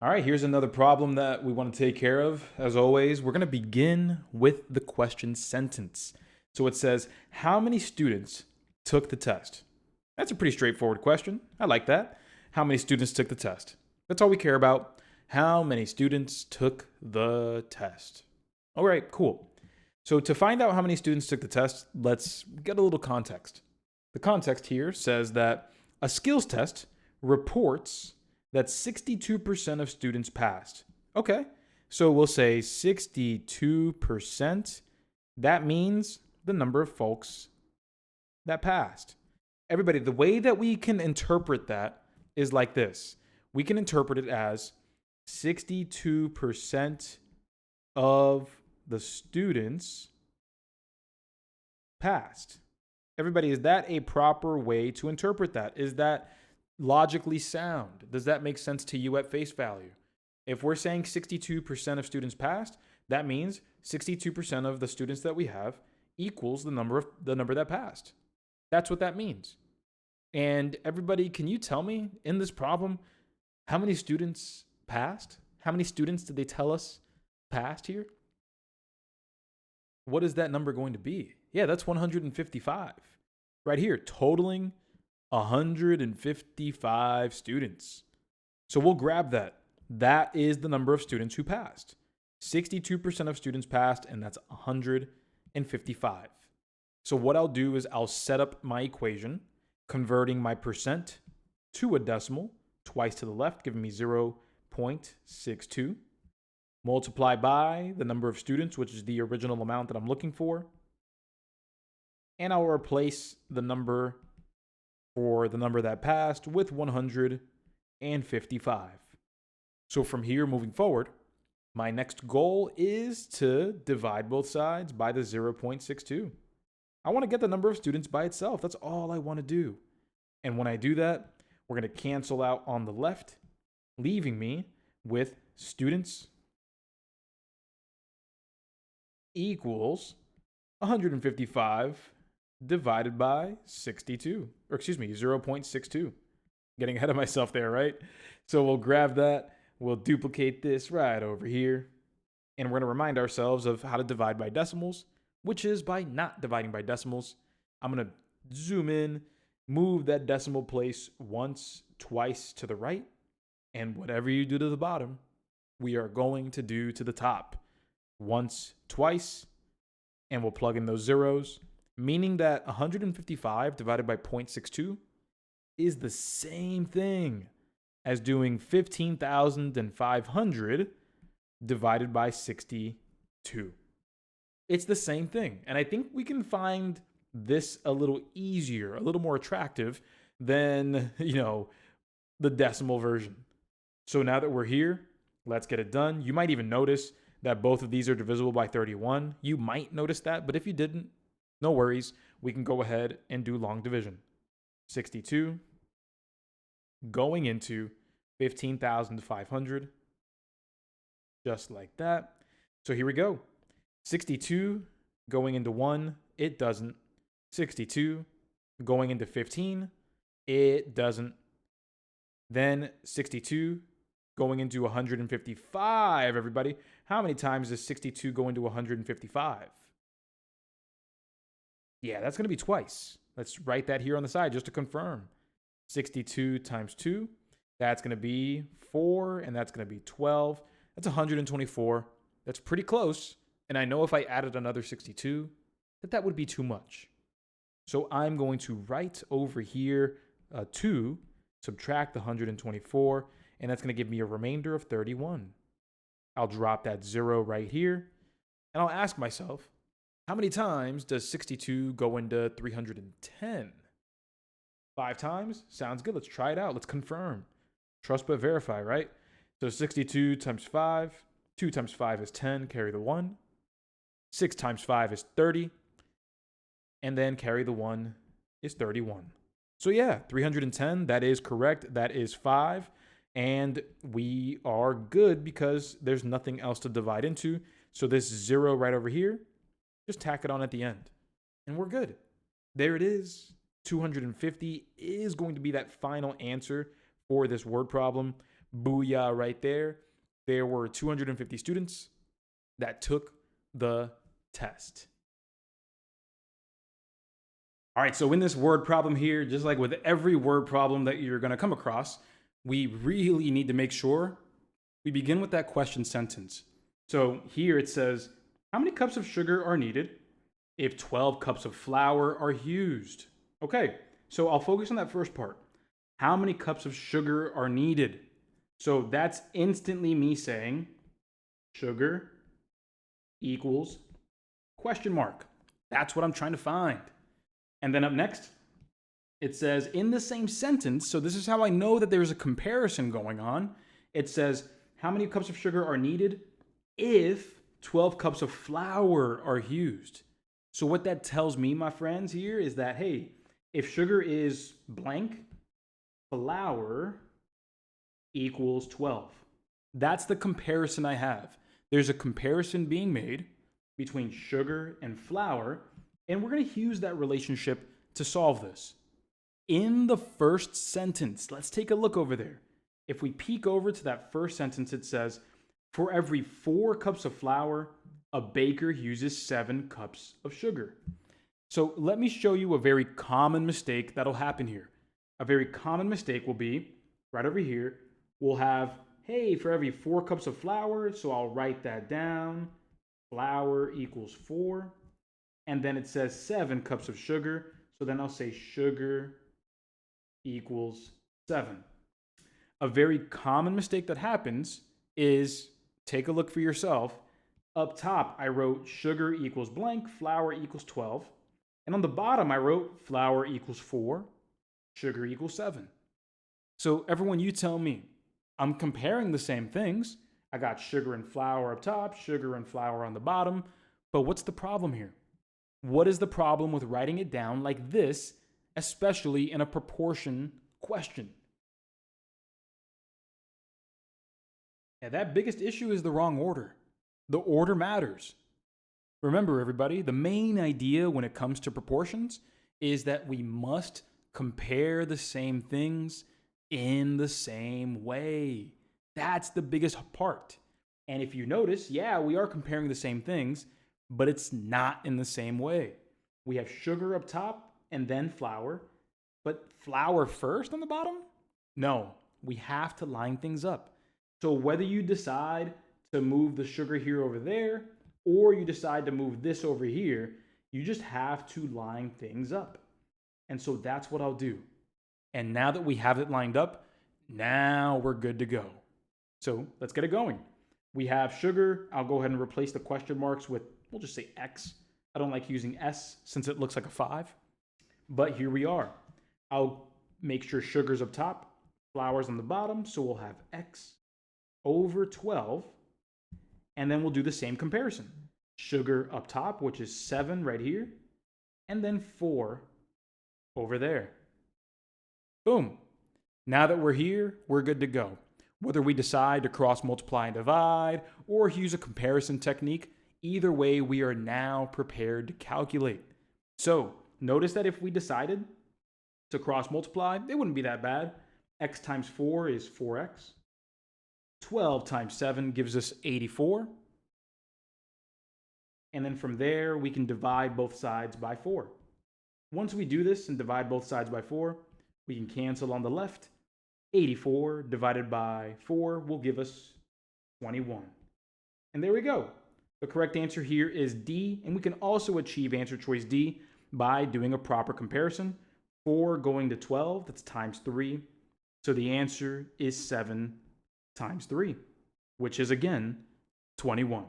All right, here's another problem that we want to take care of. As always, we're going to begin with the question sentence. So it says, how many students took the test? That's a pretty straightforward question. I like that. How many students took the test? That's all we care about. How many students took the test? All right, cool. So to find out how many students took the test, let's get a little context. The context here says that a skills test reports that 62% of students passed. Okay, so we'll say 62%. That means the number of folks that passed. Everybody, the way that we can interpret that is like this. We can interpret it as 62% of the students passed. Everybody, is that a proper way to interpret that? Is that logically sound? Does that make sense to you at face value? If we're saying 62% of students passed, that means 62% of the students that we have equals the number that passed. That's what that means. And everybody, can you tell me in this problem how many students passed? How many students did they tell us passed here? What is that number going to be? Yeah, that's 155. Right here, totaling 155 students. So we'll grab that. That is the number of students who passed. 62% of students passed, and that's 155. So what I'll do is I'll set up my equation, converting my percent to a decimal, twice to the left, giving me 0.62. Multiply by the number of students, which is the original amount that I'm looking for. And I'll replace the number for the number that passed with 155. So from here moving forward, my next goal is to divide both sides by the 0.62. I want to get the number of students by itself. That's all I want to do. And when I do that, we're going to cancel out on the left, leaving me with students equals 155 divided by 62, or excuse me, 0.62. Getting ahead of myself there, right? So we'll grab that, we'll duplicate this right over here, and we're going to remind ourselves of how to divide by decimals, which is by not dividing by decimals. I'm going to zoom in, move that decimal place once, twice to the right, and whatever you do to the bottom, we are going to do to the top. Once, twice, and we'll plug in those zeros, meaning that 155 divided by 0.62 is the same thing as doing 15,500 divided by 62. It's the same thing. And I think we can find this a little easier, a little more attractive than, the decimal version. So now that we're here, let's get it done. You might even notice that both of these are divisible by 31. You might notice that, but if you didn't, no worries. We can go ahead and do long division. 62 going into 15,500, just like that. So here we go. 62 going into 1, it doesn't. 62 going into 15, it doesn't. Then 62 going into 155, everybody. How many times does 62 go into 155? Yeah, that's going to be twice. Let's write that here on the side just to confirm. 62 times 2, that's going to be 4, and that's going to be 12. That's 124. That's pretty close. And I know if I added another 62, that would be too much. So I'm going to write over here 2, subtract the 124, and that's going to give me a remainder of 31. I'll drop that 0 right here, and I'll ask myself, how many times does 62 go into 310? 5 times? Sounds good. Let's try it out. Let's confirm. Trust but verify, right? So 62 times 5. 2 times 5 is 10. Carry the 1. 6 times 5 is 30. And then carry the 1 is 31. So yeah, 310, that is correct. That is 5. And we are good because there's nothing else to divide into. So this 0 right over here, just tack it on at the end. And we're good. There it is. 250 is going to be that final answer for this word problem. Booyah right there. There were 250 students that took the test. All right, so in this word problem here, just like with every word problem that you're going to come across, we really need to make sure we begin with that question sentence. So here it says, how many cups of sugar are needed if 12 cups of flour are used? Okay, so I'll focus on that first part. How many cups of sugar are needed? So that's instantly me saying sugar equals question mark. That's what I'm trying to find. And then up next, it says in the same sentence, so this is how I know that there's a comparison going on. It says, how many cups of sugar are needed if 12 cups of flour are used? So what that tells me, my friends, here is that, hey, if sugar is blank, flour equals 12. That's the comparison I have. There's a comparison being made between sugar and flour, and we're going to use that relationship to solve this. In the first sentence, let's take a look over there. If we peek over to that first sentence, it says, for every 4 cups of flour, a baker uses 7 cups of sugar. So let me show you a very common mistake that'll happen here. A very common mistake will be, right over here, we'll have, hey, for every 4 cups of flour, so I'll write that down, flour equals 4. And then it says 7 cups of sugar, so then I'll say sugar equals 7. A very common mistake that happens is, take a look for yourself. Up top, I wrote sugar equals blank, flour equals 12. And on the bottom, I wrote flour equals 4, sugar equals 7. So everyone, you tell me, I'm comparing the same things. I got sugar and flour up top, sugar and flour on the bottom. But what's the problem here? What is the problem with writing it down like this, especially in a proportion question? Yeah, that biggest issue is the wrong order. The order matters. Remember, everybody, the main idea when it comes to proportions is that we must compare the same things in the same way. That's the biggest part. And if you notice, yeah, we are comparing the same things, but it's not in the same way. We have sugar up top and then flour, but flour first on the bottom? No, we have to line things up. So whether you decide to move the sugar here over there, or you decide to move this over here, you just have to line things up. And so that's what I'll do. And now that we have it lined up, now we're good to go. So let's get it going. We have sugar. I'll go ahead and replace the question marks with, we'll just say X. I don't like using S since it looks like a 5. But here we are. I'll make sure sugar's up top, flour's on the bottom, so we'll have X over 12. And then we'll do the same comparison. Sugar up top, which is 7 right here, and then 4 over there. Boom. Now that we're here, we're good to go. Whether we decide to cross multiply and divide or use a comparison technique, either way, we are now prepared to calculate. So notice that if we decided to cross multiply, it wouldn't be that bad. X times 4 is 4x. 12 times 7 gives us 84. And then from there, we can divide both sides by 4. Once we do this and divide both sides by 4, we can cancel on the left. 84 divided by 4 will give us 21. And there we go. The correct answer here is D, and we can also achieve answer choice D by doing a proper comparison. 4 going to 12, that's times 3. So the answer is 7 times 3, which is again 21.